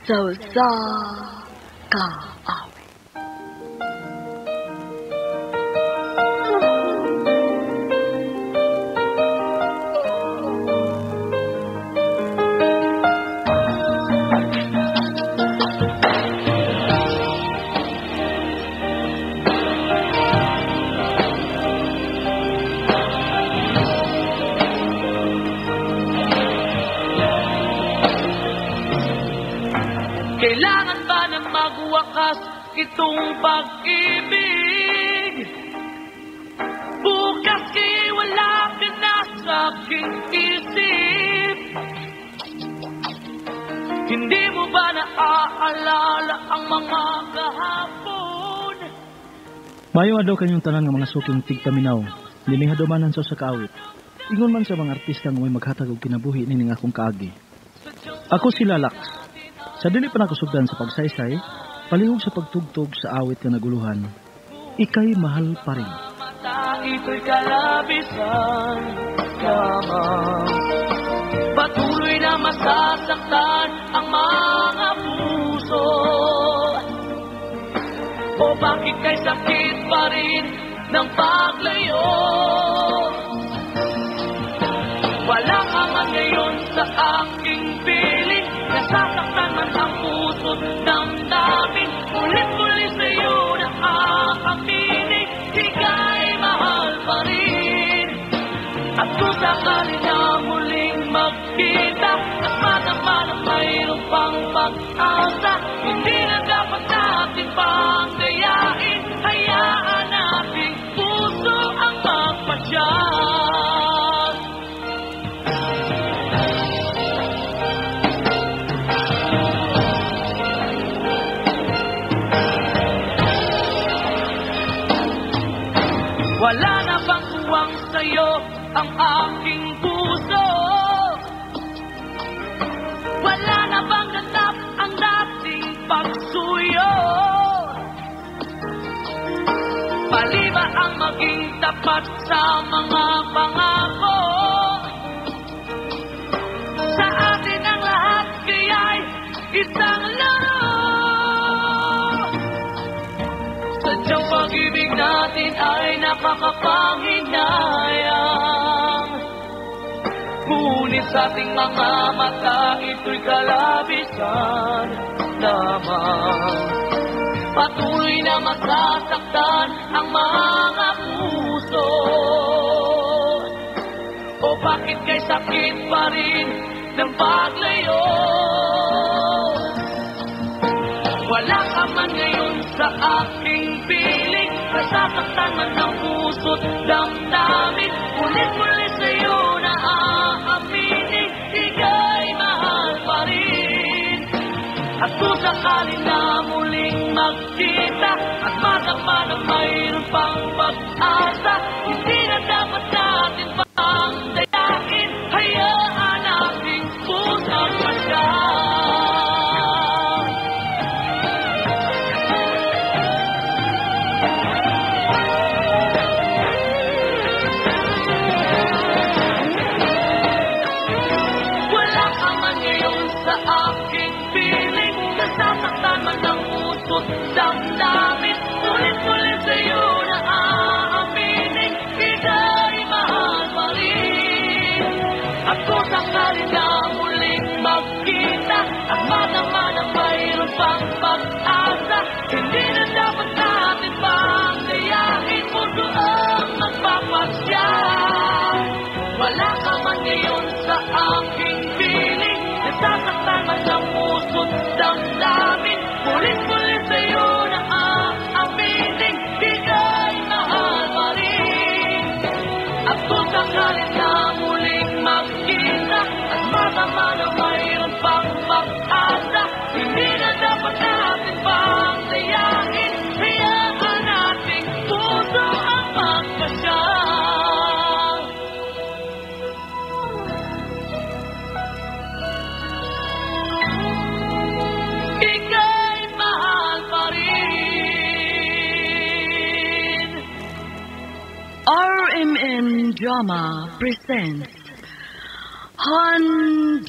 sa kaawit. Kailangan ba na magwakas itong pag-ibig? Bukas kay wala ka na sa aking isip. Hindi mo ba naaalala ang mga kahapon? Mayo adlaw kanyang tanan nga mga suking tigpaminaw. Dinihado manan sa kaawit. Ingon man sa mga artista nga may maghatag og kinabuhi nining akong kaagi. Ako si Lalax. Sa dili pa nakusugdan sa pagsaysay, palihog sa pagtugtog sa awit nga naguluhan. Ika'y mahal pa rin. Ito'y kalabisan lamang. Patuloy na masasaktan ang mga puso. O bakit kay sakit pa rin ng paglayo? Wala ka man ngayon sa aking piling. Nasasaktan man ang puso't damdamin. Ulit-ulit sa'yo na aaminin, ika'y mahal pa rin. At kung sakali na muling magkita, at madama na mayroong pang pag-asa, hindi na dapat natin pang dayain. Hayaan nating puso ang magpasyal. Wala na bang tuwang sa'yo ang aking puso? Wala na bang ganap ang dating pagsuyo? Mali ba ang maging tapat sa mga pangako? Sa atin ang lahat kaya'y isang laro. Sadyang pag-ibig natin ay nakakapanghinayang. Ngunit sa ating mga mata, ito'y kalabisan lamang. Patuloy na masasaktan ang mga puso. O bakit kay sakit pa rin ng paglayo? Wala ka man ngayon sa aking piling. Nasasaktan man ang puso't damdamin. Ulit-ulit sa'yo na aaminin, ika'y mahal pa rin. At kung sakali na muling magkita, at madama na mayroon pang pag-asa, hindi na dapat natin pang dayain. Hayaan nating pusang masyal. Nasasaktan man ang puso't damdamin. Ulit-ulit sa'yo na aaminin, ika'y mahal pa rin. At kung sakali na muling magkita, at madama na mayroon pang pag-asa, hindi na dapat natin pang dayain. Mundo ang magpapasya. Wala ka man ngayon sa aking piling. Nasasaktan man ang puso't damdamin. Ulit-ulit sa'yo na aaminin, ika'y mahal pa rin. At kung sakali na muling magkita, at madama na mayroon pang pag-asa, hindi na dapat natin pang dayain. Hayaan nating puso ang magpasyal. RMN Drama presents Handumanan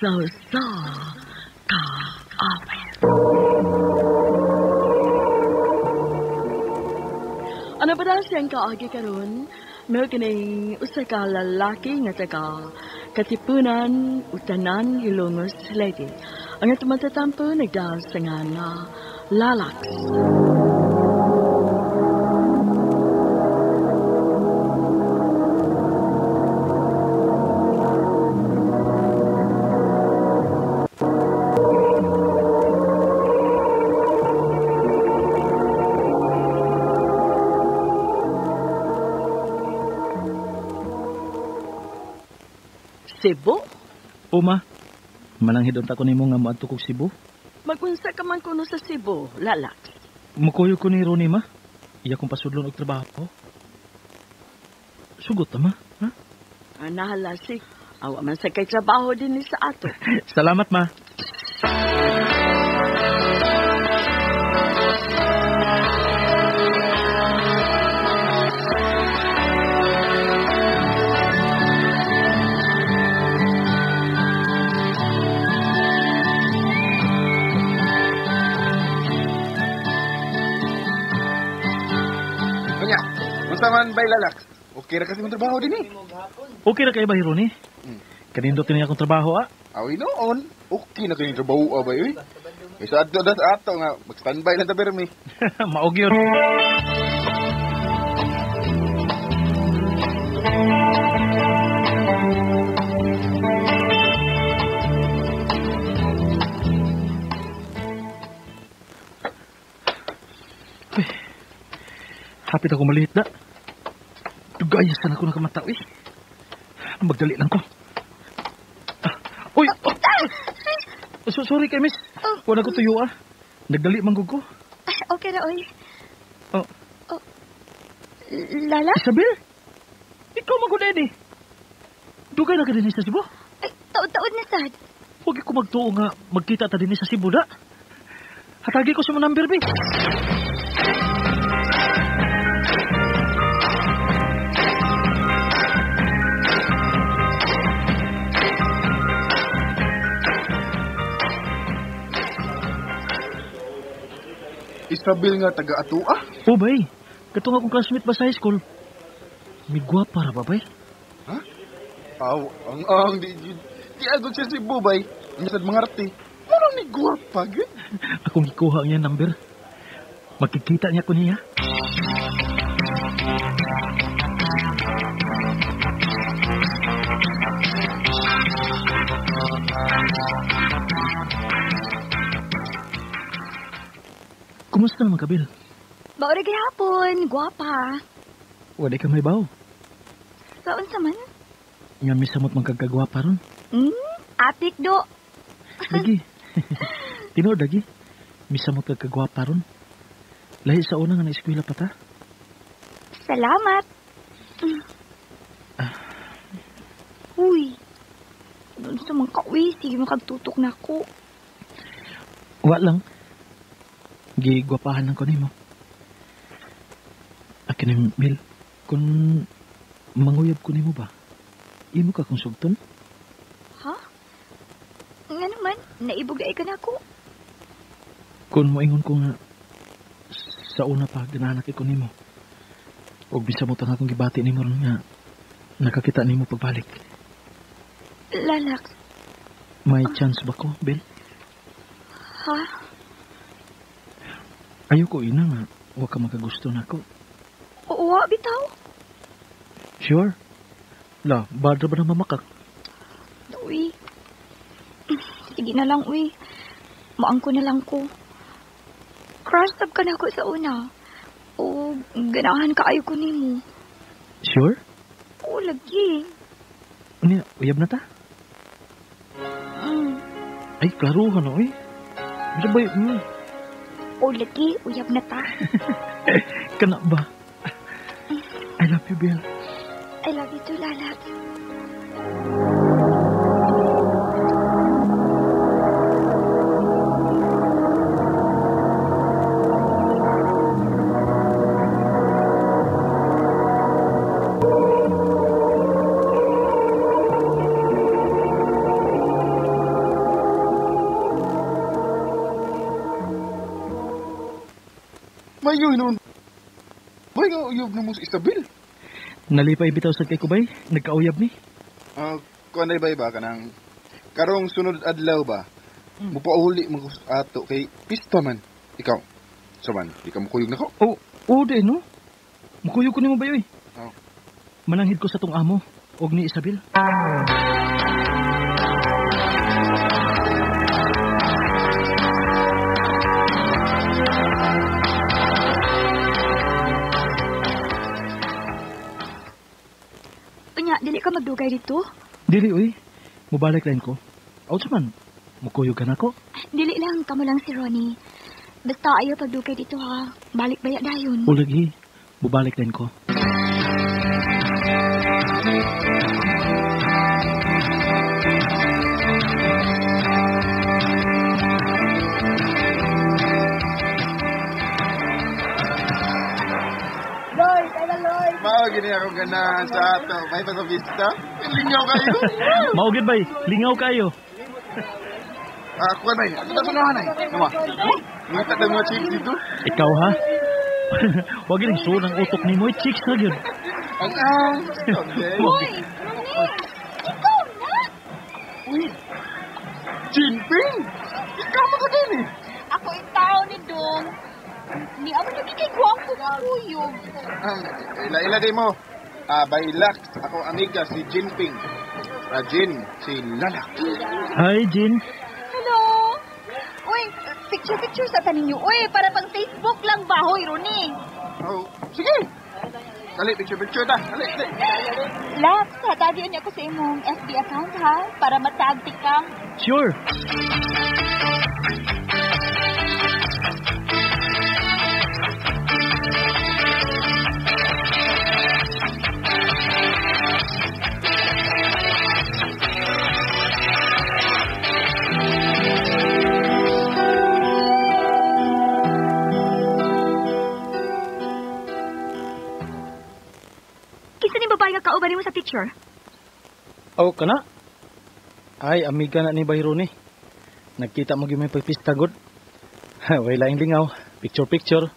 sa kaawit. Ano ba dahil siyang kaagi karon? May kining usa ka lalaki nga taga Katipunan, Utanan, Ilongos Lady. Ang atong matatampo nagdahil sa nga na Lalax. Cebu? Uma, mananghid unta ko nimo nga moadto kog Cebu. Magunsa ka man kuno sa Cebu, Lalax. Mukuyo ko ni Ronnie, ma. Iya kong pasudlon og trabaho. Sugot ta, ma. Ha? Anahala si. Awa man sa kay trabaho din ni sa ato. Salamat, ma. Saman bay Lalax. Okay ra kasi mong trabaho din eh. Okay ra kay ba, Ronnie? Kanindot ni akong trabaho, ah. Awi noon. Okay na kayong trabaho abay oy. Isa ato das ato nga mag-standby lang ta permi. Maog yun. Uy, hapit ako maliit na. Dugayasan ako nakamata, uy. Magdali lang ko. Uy! Sorry kay miss. Wala ko tuyo, ah. Nagdali manggug ko. Okay na, oy. Oh. Lala? Isabel? Ikaw magulay ni. Dugay na ka din sa Cebu? Ay, taod-taod na sad. Huwag ko magtuo nga magkita ta din sa Cebu, da. Hatagi ko sa mga number, be. Isabel nga taga ato ah. Oh, bay. Katong akong classmate ba sa high school? May gwapa ra ba, bay? Ha? Aw, ang di agad siya si Bubay. Misad mga arti. Parang ni guwapa gid. Akong ikuha ang yan number. Magkikita niya ko niya. Kumusta naman ka, Bill? Mauri gihapon, gwapa. Wala ka may baw. Saon sa man? Nga misamot magkagagwapa ron. Apik do. Lagi. Tinood lagi. Misamot kagagwapa ron. Lahi sa una nga na eskwela pa ta. Salamat. Uy. Doon sa mga kauwi, sige makagtutok na ako. Wa lang. Gigwapahan lang ko nimo. Akin Bill, kung manguyab ko nimo ba, imo ka kung sugton? Ha? Nga naman, naibugay ka na ako. Kung moingon ko nga, sa una pa, gananak ko nimo. O bisa mo tang akong gibati nimo ron nga, nakakita nimo pagbalik. Lalax. May chance ba ko, Bill? Ha? Ayoko ina nga, huwag ka makagusto na ako. Oo, bitaw. Sure? La, badra ba na mamakak? Uy. Sige na lang, uy. Maangko na lang ko. Crush up ka na ako sa una. O, ganahan ka ayo ko ni mo. Sure? Oo, lagi. Ano, uyab na ta? Ay, klaruhan na, uy. Sabay, O, lagi. Uyab na ta. Kana ba? I love you, Bill. I love you too, Lalax. Mayoy naman. Bay nga uyab na mo si Isabel. Nalipay bitaw sa kay Kubay, nagkauyab ni. Kung anay bay ba kanang karong sunod adlaw ba? Mupauli mo ato kay pista man. Ikaw. So man, di ka mukuyog na ko. Oo din, no? Mukuyog ko ni mo ba yoy? Oh. Mananghid ko sa tong amo, og ni Isabel. Unya, dili ka magdugay dito? Dili, uy. Mubalik lang ko. Out man, mukuyog ka na ko. Dili lang, kamo lang si Ronnie. Basta ayaw pagdugay dito ha. Balik baya dayon. Ulagi, mubalik lang ko. Mao gini ako ganahan sa ato. May pa sa pista. Lingaw kayo. Maugid bay, lingaw kayo. Kuan bay, ako ta sunahan ay. Nama. Ngita ta mga chicks dito. Ikaw ha? Wag rin so ng utok ni mo, chicks na yun. Okay. Uy! Ikaw na! Uy. Jinping. Ikaw mo ka din eh. Ako yung tao ni Dong. Ni ako nagiging guwang kuyog. Ila di mo. Bailak. Ako amiga si Jinping. Jin, si Lalak. Hi, Jin. Hello! Uy, picture sa tanin niyo. Uy, para pang Facebook lang ba? Hoy, Ronnie. Oh, sige. Dali, picture ta. Dali. Lax, hatagyan niyo ako sa imong FB account ha. Para matagtik ka. Sure. Kauban mo sa picture? Oh, kana? Ay, amiga na ni Bayro ni. Nagkita mo gyud may pagpista god. Way laing lingaw. Picture.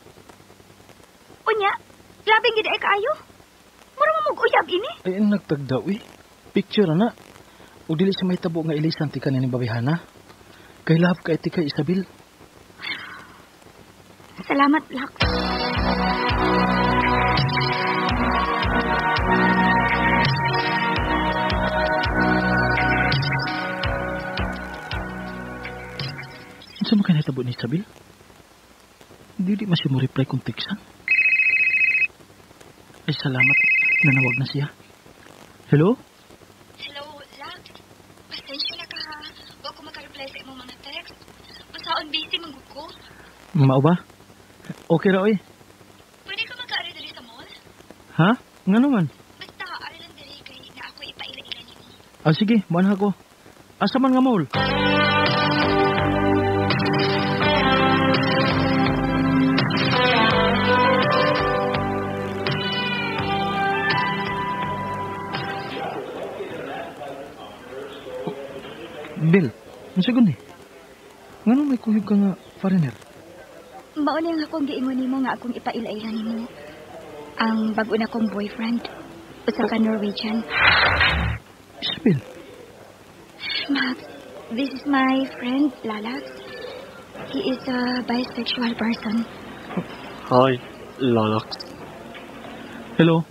Unya, labing gid ay kaayo. Mura mo mag-uyab ini? Ay, nagtagdaw eh. Picture na. O dili sa may tabo nga ilisan ti kanini babihana. Kay love ka iti kay Isabel. Salamat, Lax. Unsa man kanay tabo ni Isabel? Dili man siya mo reply kung teksan. Ay, salamat. Nanawag na siya. Hello? Hello, Lax. Pasensya na ka ha. Huwag ko makareply sa imong mga text. Masaon busy manggug ko. Mao ba? Okay ra oy. Pwede ka mag-aari dali sa mall? Ha? Nga naman? Basta, ari lang dali kay na ako ipaila-ila niyo. Sige, buwan ako. Asa man nga mall? Bill, masagun eh. Nga nung may kuyog ka nga foreigner? Mauna yung akong giingon nimo nga akong ipaila-ila nimo. Ang bago na kong boyfriend. Usa ka Norwegian. Isabel? Max, this is my friend, Lalax. He is a bisexual person. Hi, Lalax. Hello?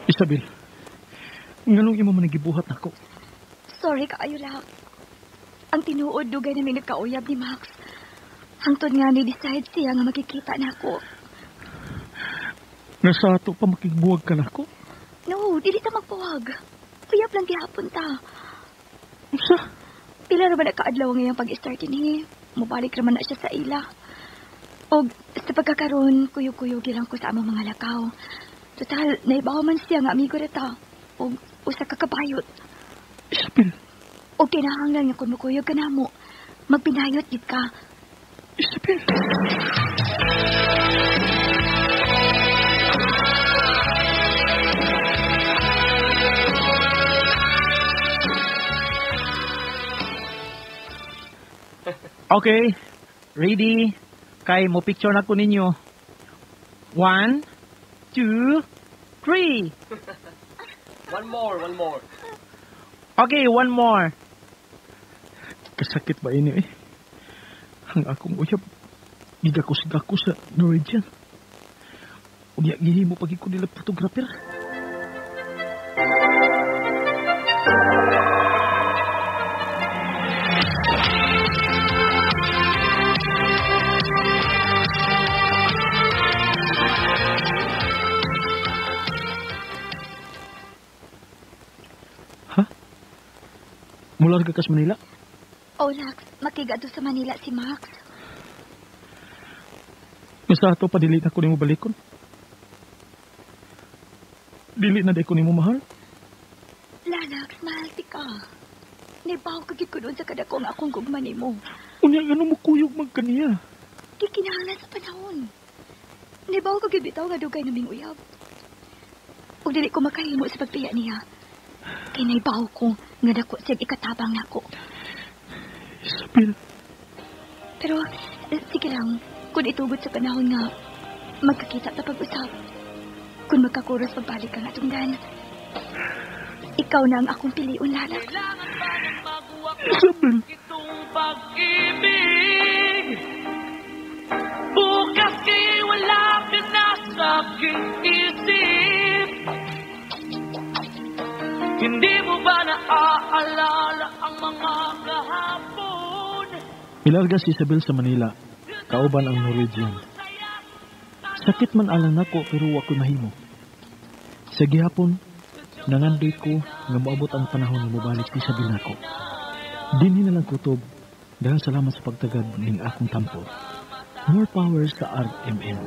Isabel, nganong imo man nagibuhat nako? Sorry kaayo, Lax. Ang tinuod dugay na may nagkauyab ni Max. Hangtod nga ni decide siya nga makikita nako. Nasa ato pa makigbuwag ka nako? No, dili ta magpuwag. Uyab lang gihapon ta. Usa? Pila ra ba na kaadlaw ngayong pag-start ini? Mubalik raman na siya sa ila. Og sa pagkakaroon, kuyog-kuyog lang ko sa among mga lakaw. Total, naibaw man siya nga amigo rita. Og usa ka kabayot. Isabel. Og kinahanglan nga kung makuyog ka na mo, magpinayot gid ka. Isabel. Okay, ready? Kay mo picture na ko ninyo. 1, 2, 3. One more. Okay, one more. Kasakit ba ini eh? Ang akong uyab, gigakos-gako sa Norwegian. Unya gihimo pagi ko nila photographer. Mula ka kas Manila? Oh, Lax, makigadto sa Manila si Max. Basta ato pa dili na ko nimo balikon. Dili na day ko nimo mahal. Lalax, mahal ti ka. Nibaw ka gid ko doon sa kadakong akong gugma nimo. Unya ngano mo kuyog man kaniya? Kikinahanglan sa panahon. Nibaw ka gid bitaw nga dugay naming uyab. Ug dili ko makahimo sa pagpiya niya. Kay naibaw ko nga dako siyang ikatabang nako. Isabel. Pero sige lang, kung itugot sa panahon nga magkakita ta pag-usap. Kung magkakuros pagbalik ka nga tungdan. Ikaw na ang akong piliun, Lalax. Isabel. Itong pag-ibig bukas kay wala ka na sa aking isip. Hindi mo ba naaalala ang mga kahapon? Ilarga si Isabel sa Manila, kauban ang Norwegian. Sakit man alang nako pero wa ko mahimo. Sa gihapon, nangandoy ko nga moabot ang panahon nga mobalik si Isabel nako. Dinhi na lang kutob dahil salamat sa pagtagad ning akong tampo. More power sa RMN.